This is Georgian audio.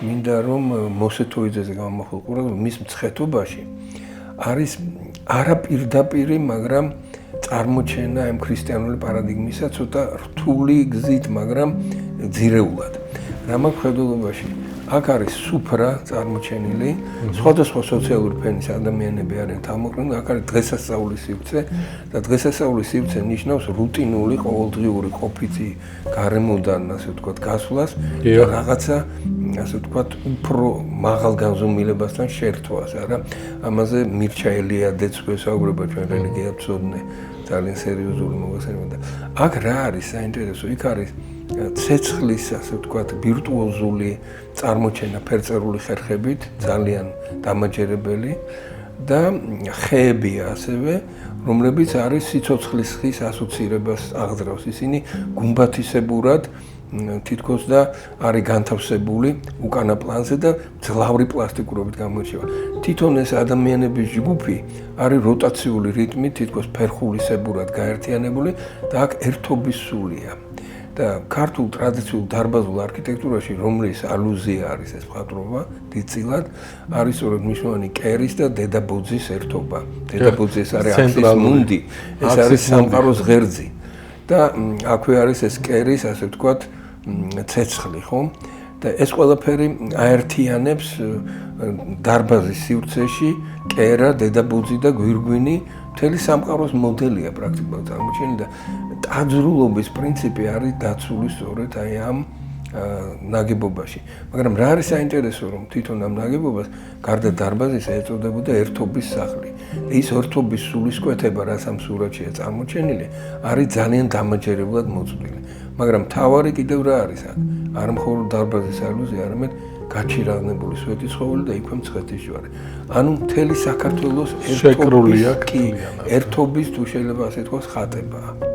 მინდა რომ მოსეთოიძეზე გამახვილ ყურადღება მის მცხეთობაში არის არა პირდაპირი, მაგრამ წარმოჩენა ამ ქრისტიანული პარადიგმისა ცოტა რთული გზით, მაგრამ ძირეულად. რა მაქვს ხედულობაში? აქ არის სუფრა წარმოჩენილი, სხვადასხვა სოციალური ფენის ადამიანები არიან თავმოყრილი, აქ არის დღესასწაულის სივრცე და დღესასწაულის სივრცე ნიშნავს რუტინული, ყოველდღიური ყოფითი გარემოდან, ასე ვთქვათ, გასვლას და რაღაცა, ასე ვთქვათ, უფრო მაღალ განზომილებასთან შერთვას, არა? ამაზე მირჩა ელიადეც გვესაუბრება ჩვენ რელიგიათმცოდნე, ძალიან სერიოზული მოგესალმება და აქ რა არის საინტერესო? იქ არის ცეცხლის, ასე ვთქვათ, ვირტუოზული წარმოჩენა ფერწერული ხერხებით, ძალიან დამაჯერებელი და ხეებია ასევე, რომლებიც არის სიცოცხლის ხის ასოცირებას აღძრავს. ისინი გუმბათისებურად თითქოს და არის განთავსებული უკანა პლანზე და ძლავრი პლასტიკურობით გამოირჩევა. თვითონ ეს ადამიანების ჯგუფი არის როტაციული რიტმით თითქოს ფერხულისებურად გაერთიანებული და აქ ერთობის სულია. და ქართულ ტრადიციულ დარბაზულ არქიტექტურაში, რომლის ალუზია არის ეს მხატვრობა, დიდწილად არის სწორედ მნიშვნელოვანი კერის და დედაბოძის ერთობა. დედაბოძი ეს არის აფსის მუნდი, ეს არის სამყაროს ღერძი. და აქვე არის ეს კერის, ასე ვთქვათ, ცეცხლი, ხო? და ეს ყველაფერი აერთიანებს დარბაზის სივრცეში კერა, დედაბოძი და გვირგვინი მთელი სამყაროს მოდელია პრაქტიკულად წარმოჩენილი და დაძრულობის პრინციპი არის დაცული სწორედ აი ამ ნაგებობაში. მაგრამ რა არის საინტერესო, რომ თვითონ ამ ნაგებობას გარდა დარბაზისა ეწოდებოდა ერთობის სახლი. ის ერთობის სულისკვეთება, რაც ამ სურათშია წარმოჩენილი, არის ძალიან დამაჯერებლად მოწყვილი. მაგრამ თავარი კიდევ რა არის აქ? არ მხოლოდ დარბაზის ალუზია, არამედ გაჩირაღნებული სვეტიცხოველი და იქვე მცხეთის ჯვარი. ანუ მთელი საქართველოს ერთობის თუ შეიძლება ასე თქვას ხატებაა.